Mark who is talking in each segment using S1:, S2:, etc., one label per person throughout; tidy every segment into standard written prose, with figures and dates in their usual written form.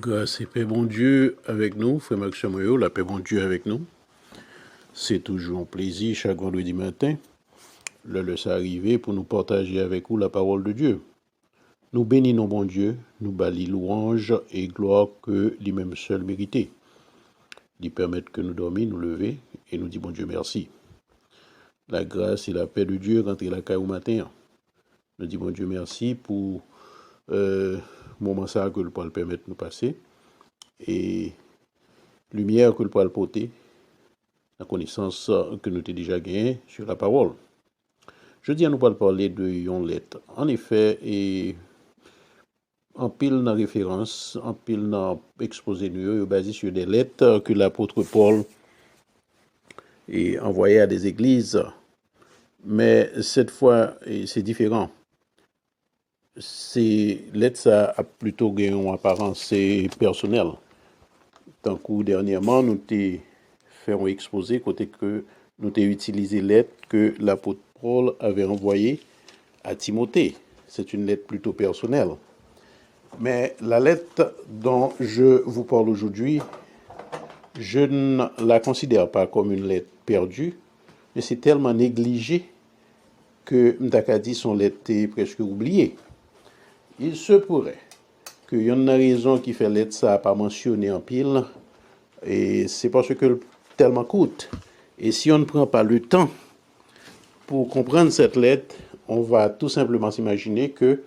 S1: Grâce et paix bon Dieu avec nous, frère Maxime Moyo, la paix bon Dieu avec nous. C'est toujours un plaisir chaque vendredi matin, le laisser arriver pour nous partager avec vous la parole de Dieu. Nous bénissons bon Dieu, nous bâlis louange et gloire que lui-même seul mérité. Lui permettre que nous dormions, nous lever et nous dit bon Dieu merci. La grâce et la paix de Dieu rentrer la caille au matin. Nous dit bon Dieu merci pour moment ça que le Paul permettre de nous passer. Et lumière que le Paul porter, la connaissance que nous avons déjà gagnée sur la parole. Je dis à nous pas parler de yon lettre. En effet, et en pile dans référence, en pile dans exposé nous, basé sur des lettres que l'apôtre Paul est envoyé à des églises. Mais cette fois, c'est différent. Ces lettres, ça a plutôt gagné une apparence personnelle. Tant que dernièrement, nous t'ai fait un exposé côté que nous t'ai utilisé lettre que l'apôtre Paul avait envoyée à Timothée. C'est une lettre plutôt personnelle. Mais la lettre dont je vous parle aujourd'hui, je ne la considère pas comme une lettre perdue, mais c'est tellement négligé que Mtakadi son lettre est presque oubliée. Il se pourrait qu'il y en a raison qui fait lettre ça pas mentionné en pile, et c'est parce que tellement coûte. Et si on ne prend pas le temps pour comprendre cette lettre, on va tout simplement s'imaginer que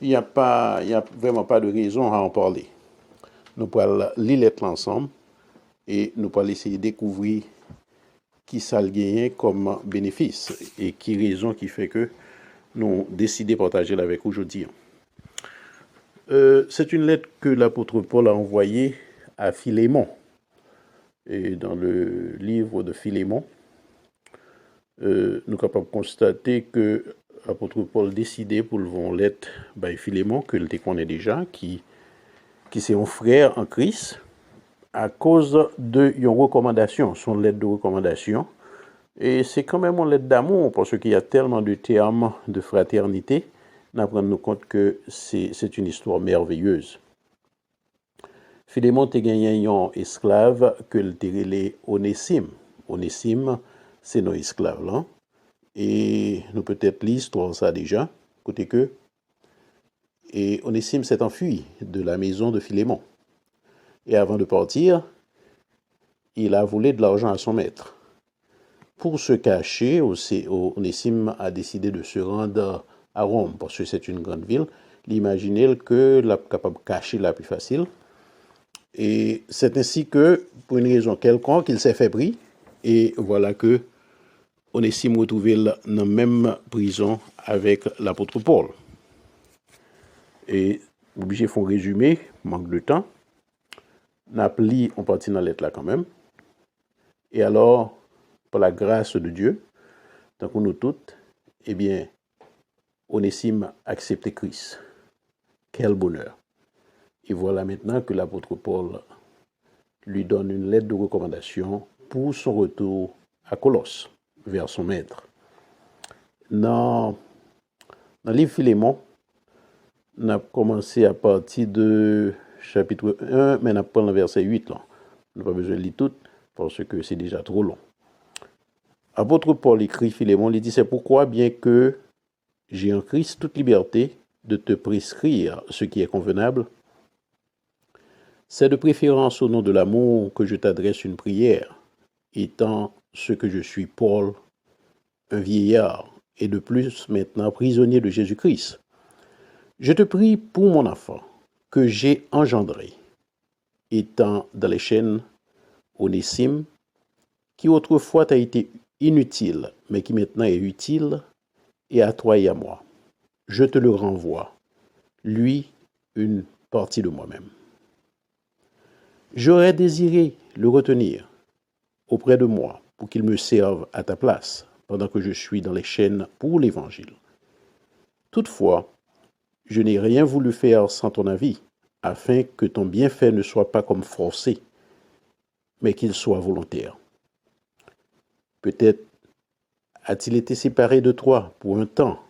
S1: il n'y a vraiment pas de raison à en parler. Nous pourrons lire la lettre ensemble et nous pourrons essayer de découvrir qui ça le gagne comme bénéfice et qui raison qui fait que nous décidons de partager avec vous aujourd'hui. C'est une lettre que l'apôtre Paul a envoyée à Philémon. Et dans le livre de Philémon, nous sommes capables de constater que l'apôtre Paul décidé pour le lettre by Philémon, que le connaît déjà, qui c'est un frère en Christ, à cause de une recommandation, son lettre de recommandation. Et c'est quand même une lettre d'amour, parce qu'il y a tellement de termes de fraternité, nous apprenons compte que c'est une histoire merveilleuse. Philémon te gagné un esclave que le terrelé Onésime. Onésime, c'est nos esclaves là. Et nous peut-être l'histoire ça déjà, côté que. Et Onésime s'est enfui de la maison de Philémon. Et avant de partir, il a volé de l'argent à son maître. Pour se cacher, Onésime a décidé de se rendre à Rome, parce que c'est une grande ville. Imaginez que la capable de cacher la plus facile. Et c'est ainsi que, pour une raison quelconque, il s'est fait pris. Et voilà que Onésime retrouvé dans la même prison avec l'apôtre Paul. Et obligé de faire un résumé, manque de temps. Napli, on partit dans la lettre là quand même. Et alors, par la grâce de Dieu, tant que nous toutes, eh bien, Onésime a accepté Christ. Quel bonheur. Et voilà maintenant que l'apôtre Paul lui donne une lettre de recommandation pour son retour à Colosse, vers son maître. Dans le livre Philémon, on a commencé à partir de chapitre 1, mais on a pris le verset 8. Là. On n'a pas besoin de lire tout, parce que c'est déjà trop long. Apôtre Paul écrit Philémon, il dit, c'est pourquoi, bien que j'ai en Christ toute liberté de te prescrire ce qui est convenable, c'est de préférence au nom de l'amour que je t'adresse une prière, étant ce que je suis Paul, un vieillard, et de plus maintenant prisonnier de Jésus-Christ. Je te prie pour mon enfant, que j'ai engendré, étant dans les chaînes, Onésime, qui autrefois t'a été inutile, mais qui maintenant est utile, et à toi et à moi. Je te le renvoie, lui, une partie de moi-même. J'aurais désiré le retenir auprès de moi pour qu'il me serve à ta place pendant que je suis dans les chaînes pour l'Évangile. Toutefois, je n'ai rien voulu faire sans ton avis, afin que ton bienfait ne soit pas comme forcé, mais qu'il soit volontaire. Peut-être a-t-il été séparé de toi pour un temps,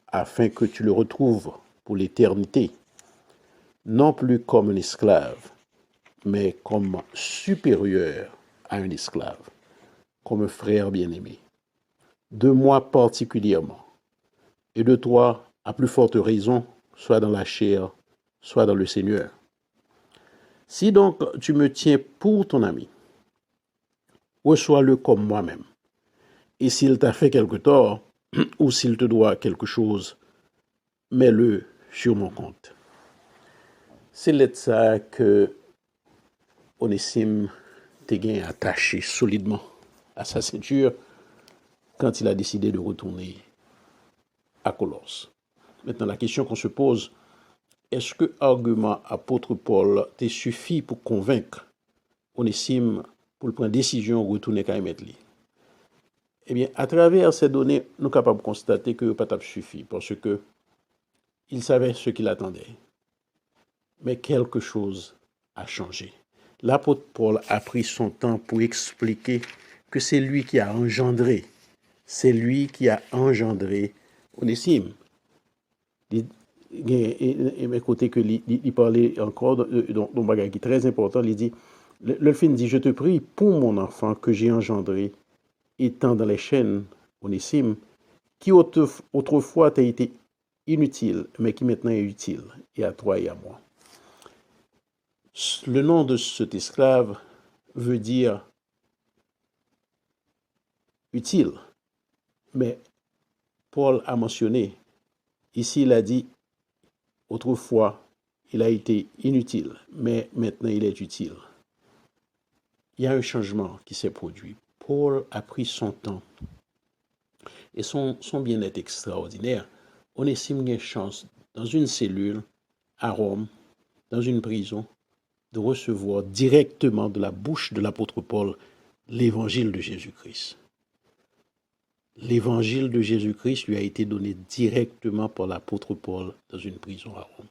S1: afin que tu le retrouves pour l'éternité, non plus comme un esclave, mais comme supérieur à un esclave, comme un frère bien-aimé. De moi particulièrement, et de toi à plus forte raison, soit dans la chair, soit dans le Seigneur. Si donc tu me tiens pour ton ami, reçois-le comme moi-même. Et s'il t'a fait quelque tort, ou s'il te doit quelque chose, mets-le sur mon compte. C'est là ça que Onésime t'est attaché solidement à sa ceinture quand il a décidé de retourner à Colosse. Maintenant, la question qu'on se pose, est-ce que l'argument apôtre Paul te suffit pour convaincre Onésime pour le prendre décision de retourner à Emetli? Eh bien, à travers ces données, nous sommes capables de constater que pas suffit parce que il savait ce qu'il attendait. Mais quelque chose a changé. L'apôtre Paul a pris son temps pour expliquer que c'est lui qui a engendré, Onésime. Et côté que il parlait encore d'un bagage qui est très important, il dit, le film dit, je te prie pour mon enfant que j'ai engendré, étant dans les chaînes, Onésime, qui autrefois t'a été inutile, mais qui maintenant est utile, et à toi et à moi. Le nom de cet esclave veut dire utile, mais Paul a mentionné, ici il a dit, autrefois il a été inutile, mais maintenant il est utile. Il y a un changement qui s'est produit. Paul a pris son temps et son bien-être extraordinaire. Onésime a une chance, dans une cellule, à Rome, dans une prison, de recevoir directement de la bouche de l'apôtre Paul l'évangile de Jésus-Christ. L'évangile de Jésus-Christ lui a été donné directement par l'apôtre Paul dans une prison à Rome.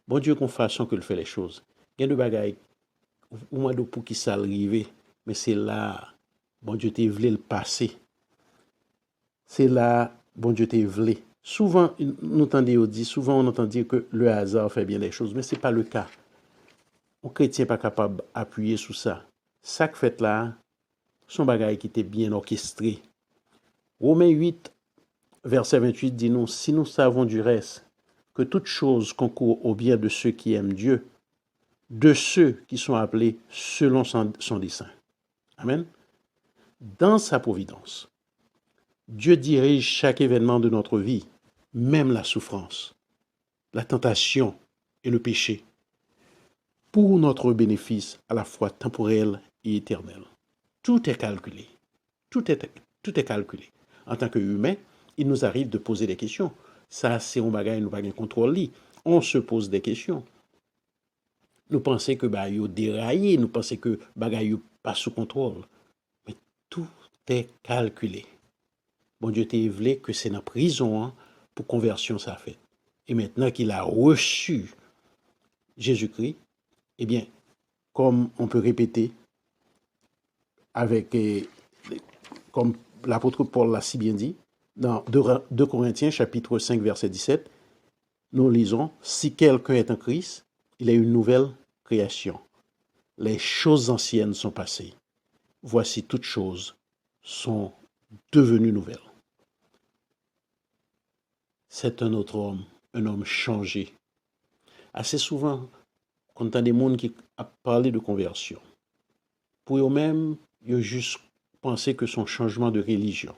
S1: Bon Dieu qu'on façon que le fait les choses. Il y a de bagailles, au moins de pour qui ça arrive, mais c'est là, bon Dieu t'est voulu le passé. C'est là, bon Dieu t'est voulu. Souvent, souvent on entend dire que le hasard fait bien les choses, mais ce n'est pas le cas. Un chrétien n'est pas capable d'appuyer sur ça. Ça que fait là, son bagage qui était bien orchestré. Romains 8, verset 28 dit nous, si nous savons du reste que toute chose concourt au bien de ceux qui aiment Dieu, de ceux qui sont appelés selon son dessein. Amen. Dans sa providence, Dieu dirige chaque événement de notre vie, même la souffrance, la tentation et le péché, pour notre bénéfice à la fois temporel et éternel. Tout est calculé. Tout est calculé. En tant qu'humain, il nous arrive de poser des questions. Ça, c'est un bagage, nous n'avons pas contrôle. On se pose des questions. Nous pensons que yo déraillé, nous pensons que bagay pas sous contrôle. Mais tout est calculé. Bon Dieu t'a voulu que c'est dans la prison pour conversion ça fait. Et maintenant qu'il a reçu Jésus-Christ, eh bien, comme on peut répéter avec, comme l'apôtre Paul l'a si bien dit, dans 2 Corinthiens chapitre 5 verset 17, nous lisons, si quelqu'un est en Christ, il est une nouvelle création. Les choses anciennes sont passées. Voici toutes choses sont devenues nouvelles. C'est un autre homme, un homme changé. Assez souvent, quand on a des gens qui parlent de conversion, pour eux-mêmes, ils ont juste pensé que son changement de religion,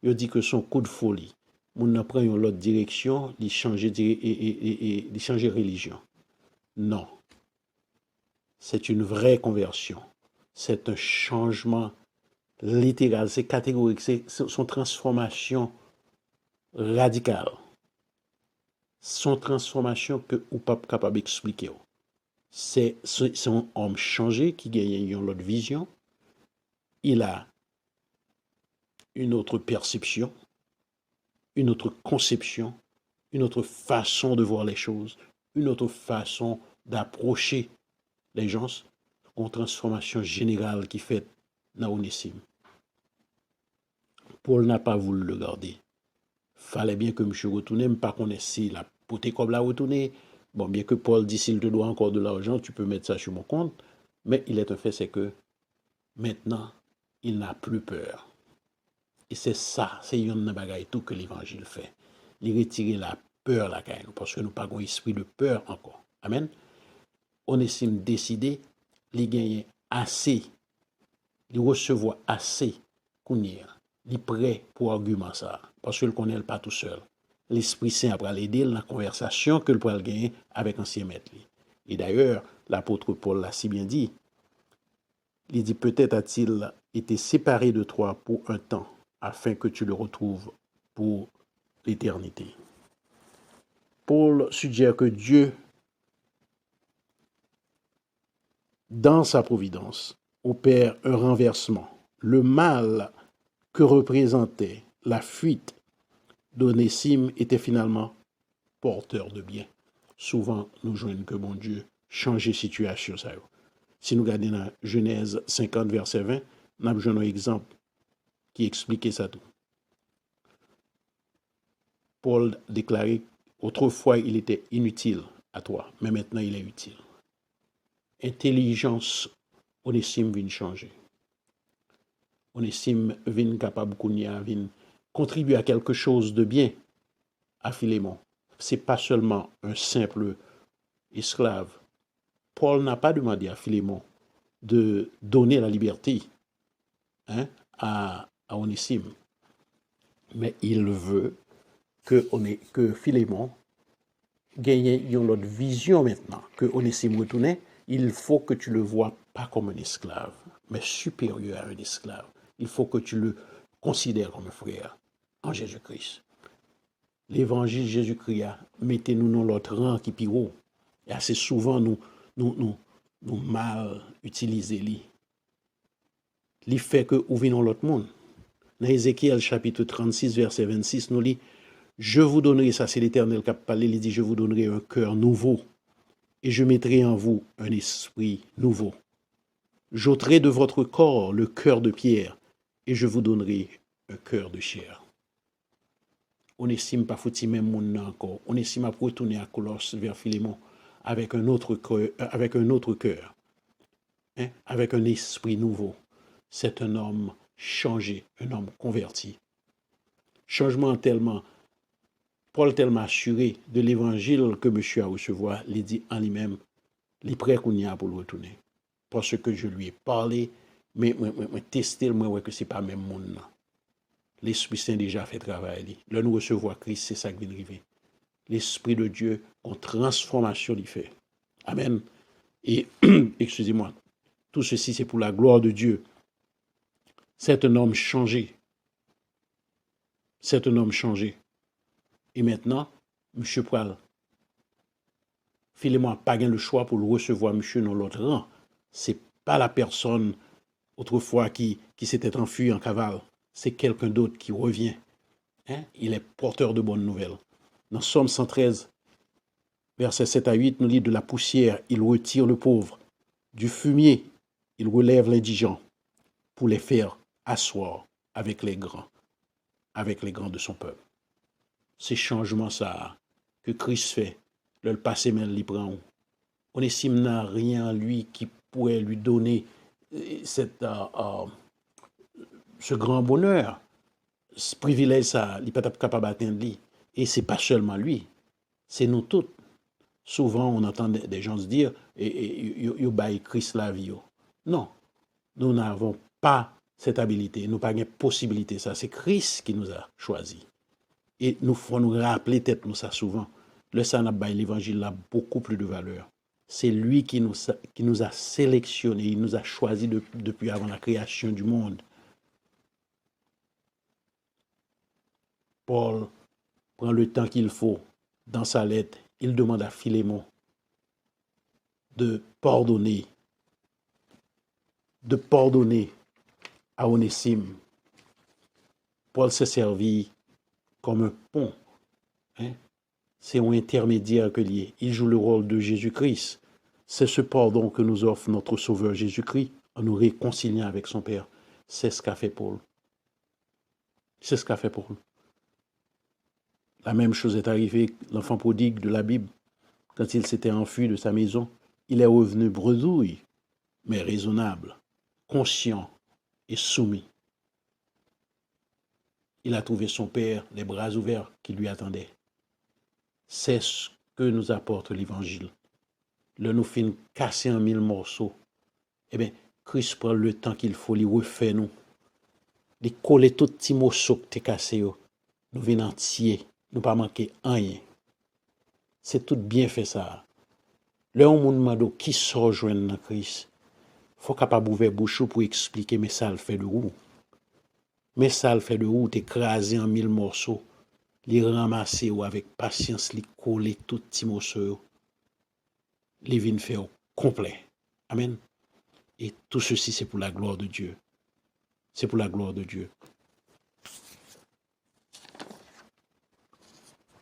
S1: ils ont dit que son coup de folie, on prend une autre direction, ils changent de religion. Non. C'est une vraie conversion. C'est un changement littéral, c'est catégorique, c'est son transformation radicale. Son transformation que ou pas capable d'expliquer. C'est un homme changé qui gagne une autre vision. Il a une autre perception, une autre conception, une autre façon de voir les choses, une autre façon d'approcher les gens. Une transformation générale qui fait dans Onésime. Paul n'a pas voulu le garder. Fallait bien que M. retourne, même pas qu'on ait si la poté comme la retourner, Bon, bien que Paul dit, s'il te doit encore de l'argent, tu peux mettre ça sur mon compte. Mais il est un fait, c'est que maintenant, il n'a plus peur. Et c'est ça, c'est une bagaille tout que l'évangile fait. Il retire la peur là, parce que nous n'avons pas esprit de peur encore. Amen. On estime décidé, il gagne assez, il recevoir assez qu'on y est. Il est prêt pour argument ça, parce qu'il ne connaît pas tout seul. L'Esprit Saint après l'aider dans la conversation que le pourra gagner avec ancien maître. Et d'ailleurs, l'apôtre Paul l'a si bien dit. Il dit peut-être a-t-il été séparé de toi pour un temps, afin que tu le retrouves pour l'éternité. Paul suggère que Dieu, dans sa providence, opère un renversement. Le mal que représentait la fuite d'Onésime était finalement porteur de bien. Souvent, nous joignons que bon Dieu change situation. Ça. Si nous regardons dans Genèse 50, verset 20, nous avons un exemple qui expliquait ça tout. Paul déclarait, autrefois il était inutile à toi, mais maintenant il est utile. Intelligence, Onésime vient changer. Onésime vient capable de contribuer à quelque chose de bien à Philémon. Ce n'est pas seulement un simple esclave. Paul n'a pas demandé à Philémon de donner la liberté à Onésime, mais il veut que Philémon gagne une autre vision maintenant, que Onésime retourne. Il faut que tu le vois pas comme un esclave, mais supérieur à un esclave. Il faut que tu le considères comme un frère en Jésus-Christ. L'évangile Jésus-Christ, mettez-nous dans l'autre rang qui pire. Et assez souvent, nous mal utilisons lui. Il fait que nous venons l'autre monde. Dans Ézéchiel chapitre 36, verset 26, nous lit, je vous donnerai, ça c'est l'Éternel qui a parlé, il dit, je vous donnerai un cœur nouveau et je mettrai en vous un esprit nouveau. J'ôterai de votre corps le cœur de pierre et je vous donnerai un cœur de chair. On estime pas foutu même monde encore. On estime à retourner à Colosse vers Philémon avec un autre cœur, avec un esprit nouveau. C'est un homme changé, un homme converti. Changement tellement, Paul tellement assuré de l'évangile que monsieur a recevoir, il dit en lui-même, il est prêt qu'on y a pour le retourner. Parce que je lui ai parlé, mais testé, moi, que ce n'est pas même monde. L'Esprit Saint déjà fait travail. Là, nous recevoir Christ, c'est ça qui vient arriver. L'Esprit de Dieu, en transformation, il fait. Amen. Et, excusez-moi, tout ceci, c'est pour la gloire de Dieu. C'est un homme changé. C'est un homme changé. Et maintenant, M. Poil, Philémon n'a pas le choix pour le recevoir, monsieur, dans l'autre rang. Ce n'est pas la personne autrefois qui s'était enfui en cavale. C'est quelqu'un d'autre qui revient. Il est porteur de bonnes nouvelles. Dans Somme 113, versets 7 à 8, nous lit de la poussière, il retire le pauvre. Du fumier, il relève l'indigent pour les faire asseoir avec les grands de son peuple. Ces changements ça que Christ fait, le passé mais il prend. Onésime n'a rien lui qui pourrait lui donner ce grand bonheur, ce privilège ça, il n'est pas capable d'atteindre lui. Et c'est pas seulement lui, c'est nous tous. Souvent on entend des gens se dire yo bail Christ la vie. Non, nous n'avons pas cette habilité, nous n'avons pas de possibilité ça, c'est Christ qui nous a choisis. Et nous faut nous rappeler tête nous ça souvent. Le Sanabay, l'évangile a beaucoup plus de valeur. C'est lui qui nous a sélectionnés, il nous a choisis depuis avant la création du monde. Paul prend le temps qu'il faut dans sa lettre. Il demande à Philémon de pardonner à Onésime. Paul s'est servi comme un pont. C'est un intermédiaire que lié. Il joue le rôle de Jésus-Christ. C'est ce pardon que nous offre notre Sauveur Jésus-Christ en nous réconciliant avec son Père. C'est ce qu'a fait Paul. C'est ce qu'a fait Paul. La même chose est arrivée l'enfant prodigue de la Bible. Quand il s'était enfui de sa maison, il est revenu bredouille, mais raisonnable, conscient et soumis. Il a trouvé son père, les bras ouverts, qui lui attendaient. C'est ce que nous apporte l'Évangile. Le nous fin casser en 1000 morceaux. Eh bien, Christ prend le temps qu'il faut, lui refaire nous. Il coller tout petit morceau que t'es cassé. Nous venons entier. Nous pas manquer rien. C'est tout bien fait ça. Le monde m'a qui sort joindre dans Christ. Faut capable ouvrir bouche pour expliquer mais ça le fait de où. Mais ça le fait de où t'écraser en 1000 morceaux. Les ramasser ou avec patience, les coller tout petit morceau. Les vins faire complet. Amen. Et tout ceci, c'est pour la gloire de Dieu. C'est pour la gloire de Dieu.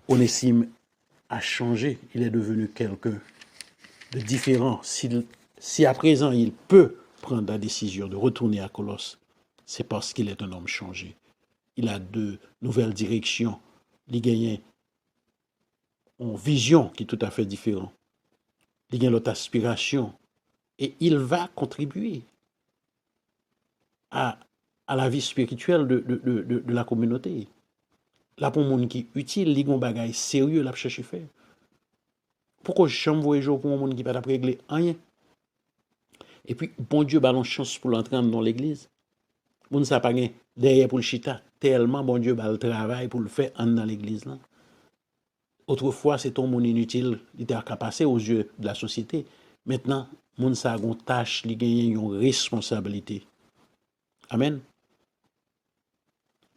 S1: Onésime a changé. Il est devenu quelqu'un de différent. Si à présent il peut prendre la décision de retourner à Colosse, c'est parce qu'il est un homme changé. Il a de nouvelles directions. Il gagne une vision qui est tout à fait différente. Il gagne l'autre aspiration. Et il va contribuer à la vie spirituelle de la communauté. Là, pour les gens qui sont utiles, ils ont des bagages sérieux à chercher faire. Pourquoi je ne vois pas pour les gens qui ne peuvent pas régler rien? Et puis, bon Dieu, balance chance pour l'entrer dans l'église. Vous ne savez pas derrière pour le chita. Tellement bon Dieu, le travail pour le faire dans l'église. Autrefois, c'est ton monde inutile, il était à passer aux yeux de la société. Maintenant, moun sa gon tâche, li gagne une responsabilité. Amen.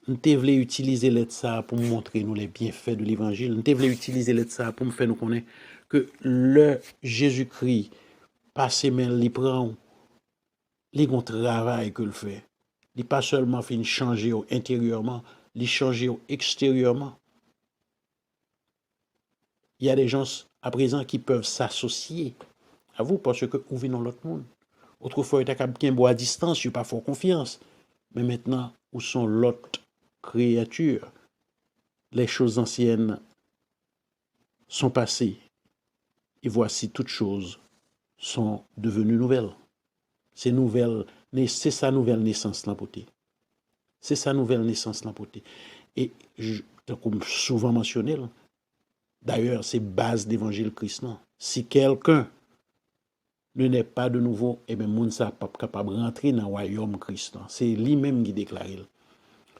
S1: Nous devons utiliser l'aide ça pour montrer nous les bienfaits de l'évangile. Nous devons utiliser l'aide ça pour me faire nous connaître que le Jésus-Christ passe men li prend les gon travail que le fait. Il pas seulement fait changer intérieurement, il changer extérieurement. Il y a des gens à présent qui peuvent s'associer à vous parce que vous venez dans l'autre monde. Autrefois, il y a bien bois à distance, je n'ai pas fort confiance. Mais maintenant, où sont l'autre créature? Les choses anciennes sont passées. Et voici toutes choses sont devenues nouvelles. C'est sa nouvelle naissance l'emporter. C'est sa nouvelle naissance l'emporter. Et comme souvent mentionné, d'ailleurs, c'est base d'évangile chrétien. Si quelqu'un ne naît pas de nouveau, eh bien, moun sa pas capable de rentrer dans le royaume chrétien. C'est lui-même qui déclare.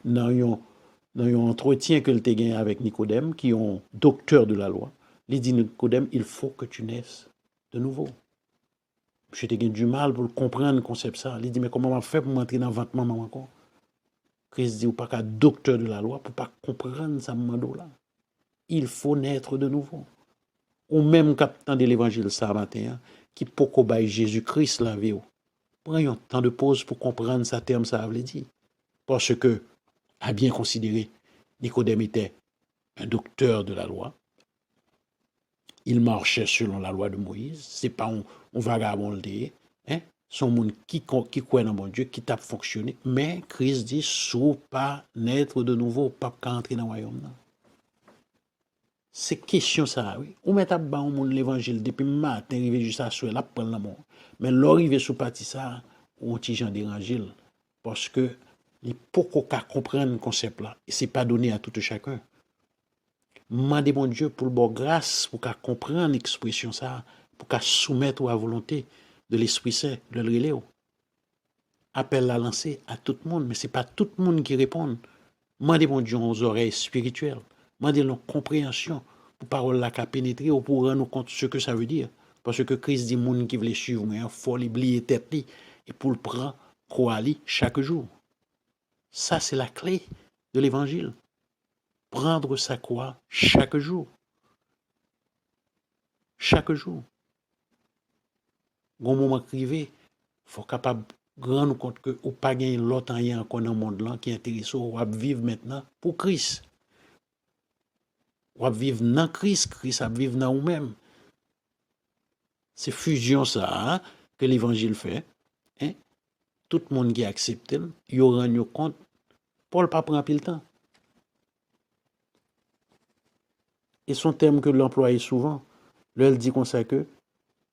S1: Dans un entretien que tu as gagné avec Nicodème, qui est un docteur de la loi, il dit Nicodème, il faut que tu naisses de nouveau. Je t'ai du mal pour comprendre le concept ça. Il dit, mais comment on va faire pour m'entrer dans le ventre maman encore? Christ dit, ou pas qu'un docteur de la loi, pour pas comprendre ça là. Il faut naître de nouveau. Ou même quand de l'évangile ça matin, qui peut que Jésus-Christ la vie. Prenons un temps de pause pour comprendre ça terme ça veut dire. Parce que, à bien considérer, Nicodème était un docteur de la loi. Il marchait selon la loi de Moïse. C'est pas un vagabond hein? Son monde qui croit dans mon Dieu, qui t'a fonctionné. Mais Christ dit, sous pas naître de nouveau, pas qu'entrer dans le royaume. C'est question ça, oui. Ou met à bas au monde l'évangile depuis matin, arrivé jusqu'à soir, là, prendre la mort. Mais l'arrivée sous parti ça, on t'y j'en dérangé. Parce que, il faut qu'on comprenne le concept là. Et c'est pas donné à tout chacun. Mandez mon Dieu pour le bon grâce, pour qu'on comprenne l'expression ça, pour qu'on soumettre à la volonté de l'Esprit Saint, de le relais. Appel à lancer à tout le monde, mais ce n'est pas tout le monde qui répond. Mandez mon Dieu aux oreilles spirituelles. Mandez leur compréhension pour parole la pénétrer ou pour rendre compte de ce que ça veut dire. Parce que Christ dit, monde qui veut suivre, mais il faut l'oublier tête et pour le prendre, croire chaque jour. Ça, c'est la clé de l'évangile. Prendre sa croix chaque jour. Chaque jour. Au moment arrivé, il faut capable de rendre compte que ou pas gagner l'autre rien encore dans le monde là qui est intéressant, ou à vivre maintenant pour Christ. Ou à vivre dans Christ, Christ à vivre dans nous-mêmes. C'est fusion ça hein, que l'évangile fait. Hein? Tout le monde qui accepte, il rend compte. Paul pas prend le temps. Et son terme que l'emploie souvent, Là, elle dit comme ça que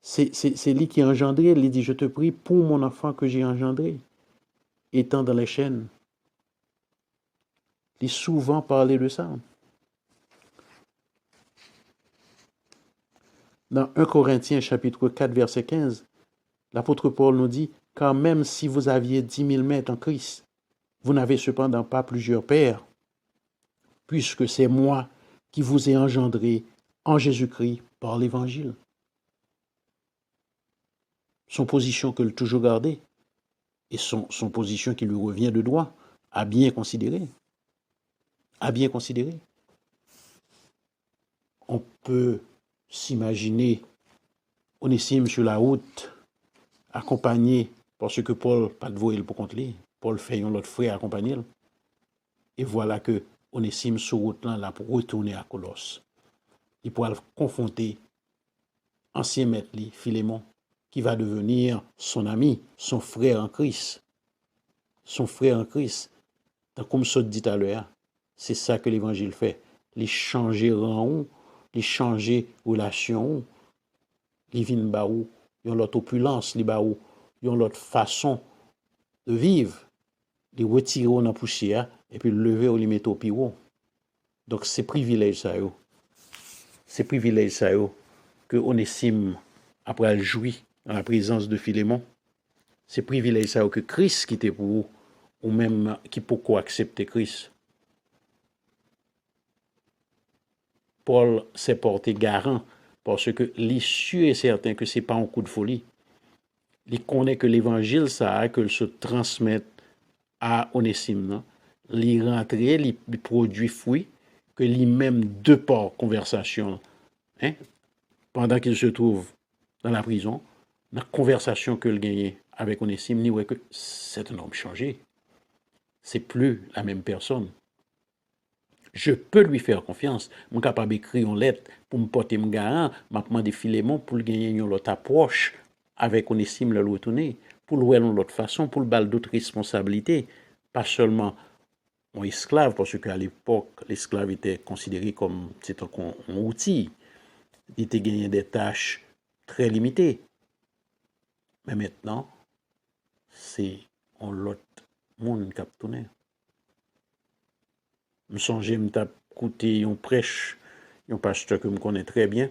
S1: c'est lui qui a engendré. Il dit, je te prie pour mon enfant que j'ai engendré, étant dans les chaînes. Il a souvent parlé de ça. Dans 1 Corinthiens chapitre 4, verset 15, l'apôtre Paul nous dit, car même si vous aviez 10 000 maîtres en Christ, vous n'avez cependant pas plusieurs pères, puisque c'est moi qui vous ai engendré en Jésus-Christ par l'Évangile. Son position que le toujours gardé, et son position qui lui revient de droit, à bien considérer. À bien considérer. On peut s'imaginer Onésime sur la route, accompagné, parce que Paul, pas de voile pour contre lui, Paul fait un autre frère accompagner. Et voilà que Onésime sur route là pour retourner à Colosse. Il pourra confronter ancien maître, Philémon, qui va devenir son ami, son frère en Christ. Son frère en Christ. Donc, comme ça dit à l'heure, c'est ça que l'évangile fait. Les changer rang, les changer relation, les vins baou, ils ont l'autre opulence, les baou, ils ont l'autre façon de vivre, les retirer dans la poussière et puis lever ou les mettre au piro. Donc, c'est privilège ça, yo. C'est privilège ça, yo, que Onésime, après le jouir dans la présence de Philémon, c'est privilège ça, yo, que Christ qui était pour vous, ou même qui pourquoi accepter Christ. Paul s'est porté garant parce que l'issue est certain que ce n'est pas un coup de folie. Il connaît que l'évangile, ça a que se transmette à Onésime. Il rentre, il produit fruit, que lui-même, de par conversation, hein, pendant qu'il se trouve dans la prison, la conversation qu'il gagne avec Onésime, il voit que c'est un homme changé. C'est plus la même personne. Je peux lui faire confiance. Je suis capable d'écrire une lettre pour me porter mon garant, je demande Philémon pour gagner une autre approche avec Onésime le retourner, pour le voir de l'autre façon, pour le bal d'autres responsabilités. Pas seulement un esclave, parce qu'à l'époque, l'esclave était considéré comme un outil. Il était gagné des tâches très limitées. Mais maintenant, c'est l'autre monde qui a tourné. Je songe, je m'ai écouté un prêche, un pasteur que je connais très bien.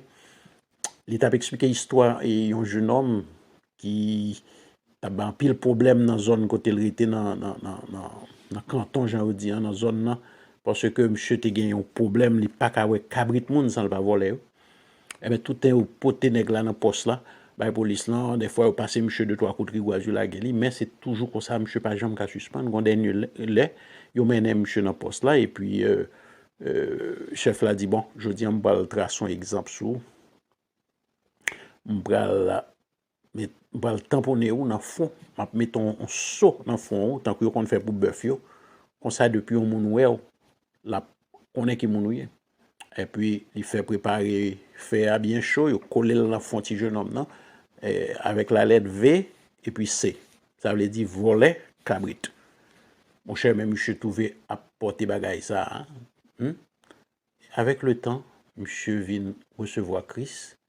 S1: Il t'a expliqué l'histoire et un jeune homme qui a un pile problème dans la zone côté il était dans le canton, j'ai dit, dans la zone là, parce que monsieur a gagné un problème, il pas qu'à cabrit monde sans le pas voler. Et bien tout est au poté nèg là dans poste là, la police là, des fois il passe monsieur 2-3 coups de rigouage la gueule, mais c'est toujours comme ça monsieur pas jamais qu'à suspendre, on dernier lait, il mène monsieur dans poste là et puis chef là dit bon, je dis on va tracer un exemple sur on va le tamponner ou dans fond, on mettre un saut dans fond tant que on fait pour bœuf yo, comme ça depuis on moun ouais la on est qui moun et puis il fait préparer faire bien chaud, il coller dans la fond petit jeune homme non avec la lettre V et puis C. Ça veut dire voler cabrit. Mon cher même monsieur trouvé à porter bagaille ça. Hein? Avec le temps, monsieur vient recevoir Christ,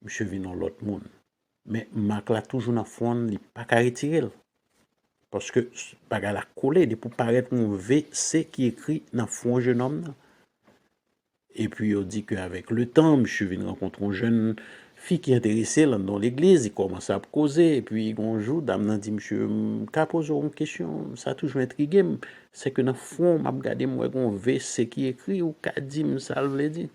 S1: monsieur vient dans l'autre monde. Mais Marc là toujours dans fond, il pas qu'à retirer. Parce que bagaille la coller pour paraître un V C qui écrit dans fond jeune homme. Non? Et puis on dit qu'avec le temps, monsieur vient rencontrer une jeune fille qui est intéressée dans l'église, il commence à causer, et puis un jour, dame n'a dit, monsieur, qu'a posé une question, ça a toujours intrigué, c'est que dans le fond, m'a regardé, moi, on veut ce qui écrit, ou qu'a dit, ça le dit.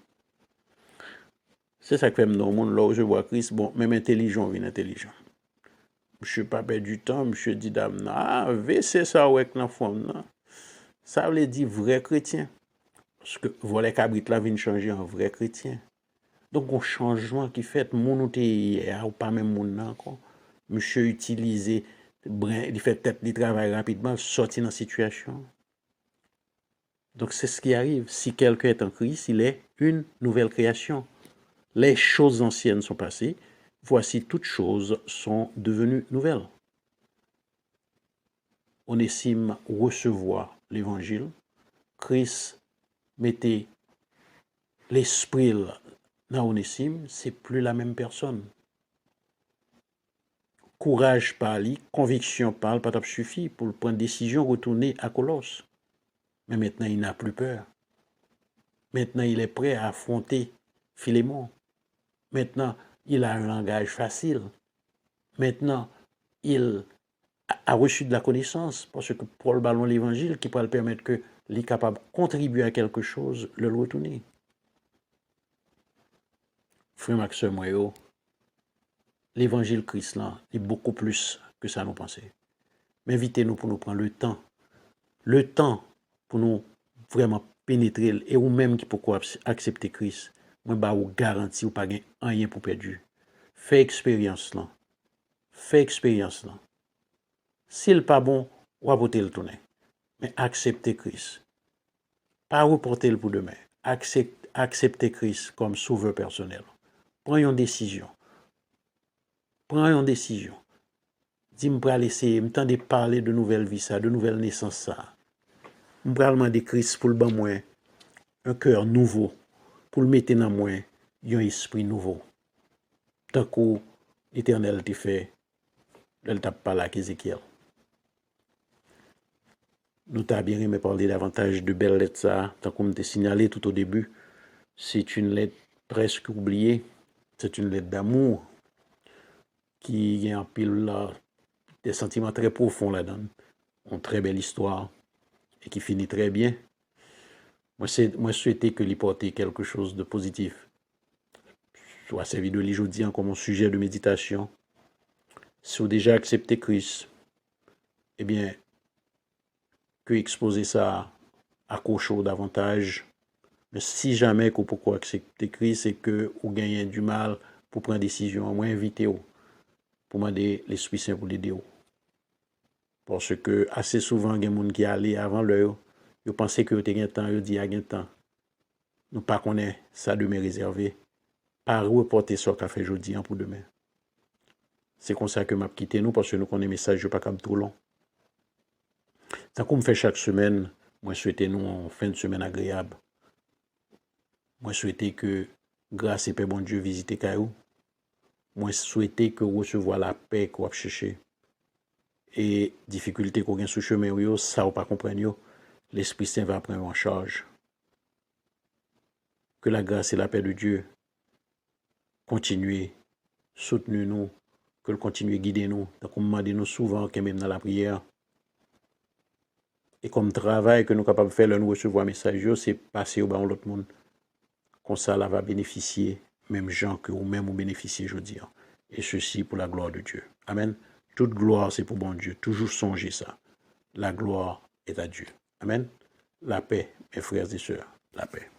S1: C'est ça que fait dans le monde, là où je vois Christ, bon, même intelligent, vient intelligent. Monsieur pas perdu du temps, monsieur dit, dame, ah, c'est ça, ouais, dans le fond, ça veut dire vrai chrétien. Parce que voler cabrit là vient changer en vrai chrétien. Donc, un changement qui fait, mon ou pas même mon encore. Monsieur utilisé, il fait peut-être du travail rapidement, sortir dans la situation. Donc, c'est ce qui arrive. Si quelqu'un est en Christ, il est une nouvelle création. Les choses anciennes sont passées. Voici, toutes choses sont devenues nouvelles. Onésime recevoir l'évangile. Christ mettait l'esprit dans Onésime, c'est plus la même personne. Courage parle, conviction parle, pas suffit pour prendre décision, retourner à Colosse. Mais maintenant, il n'a plus peur. Maintenant, il est prêt à affronter Philémon. Maintenant, il a un langage facile. Maintenant, il a reçu de la connaissance parce que Paul ballon l'évangile qui peut le permettre que il est capable de contribuer à quelque chose, le retourner. Frère Maxime Moyo, l'évangile Christ là est beaucoup plus que ça nous pensait. Mais invitez-nous pour nous prendre le temps pour nous vraiment pénétrer et ou même qui pourquoi accepter Christ. Moi bah ou garantie ou pas rien pour perdu. Fais expérience là. Fais expérience là. S'il pas bon, ou apporter le tourner. Mais acceptez Christ. Pas reporter le pour demain. Acceptez Christ comme sauveur personnel. Prends une décision. Prends une décision. Dis-moi pour essayer, me de parler de nouvelle vie ça, de nouvelle naissance ça. Je vais demander Christ pour le ban moi un cœur nouveau, pour le mettre dans moi un esprit nouveau. Tant que l'Éternel t'a fait, elle t'a parlé à Ézéchiel. Nous t'avons bien aimé parler davantage de belles lettres ça, tant qu'on t'a signalé tout au début. C'est une lettre presque oubliée. C'est une lettre d'amour qui a en pile là, des sentiments très profonds là-dedans. Une très belle histoire et qui finit très bien. Moi souhaitais que l'y porter quelque chose de positif. Soit servi de l'aujourd'hui comme un sujet de méditation. Si vous déjà accepté Christ, eh bien, que exposer ça à chaud davantage. Mais si jamais que pourquoi accepter Christ, c'est que vous gagnez du mal pour prendre décision, moi invitez-vous pour demander l'Esprit Saint pour l'aider. Parce que assez souvent, il y a des gens qui allaient avant l'heure, ils pensaient que vous avez un temps, ils disent qu'il y a un temps. Nous ne connaissons pas ça demain réservé. Pas reporter ce qu'a fait aujourd'hui pour demain. C'est comme ça que je quitté nous parce que nous connaissons les messages pas comme trop long. Tant qu'on me fait chaque semaine, moi souhaite nous en fin de semaine agréable. Moi souhaite que grâce et paix bon Dieu visite Caillou. Moi souhaite que recevoir la paix qu'on va chercher. Et difficulté qu'on a sur chemin, ça ou pas comprendre, l'Esprit Saint va prendre en charge. Que la grâce et la paix de Dieu continuent, soutenez nous, que le continue guider nous. Donc on demande nous souvent que même dans la prière. Et comme travail que nous sommes capables de faire, nous recevoir un message, c'est passer au bas de l'autre monde. Comme ça, là va bénéficier, même gens que vous-même vous bénéficiez aujourd'hui. Et ceci pour la gloire de Dieu. Amen. Toute gloire, c'est pour bon Dieu. Toujours songer ça. La gloire est à Dieu. Amen. La paix, mes frères et sœurs. La paix.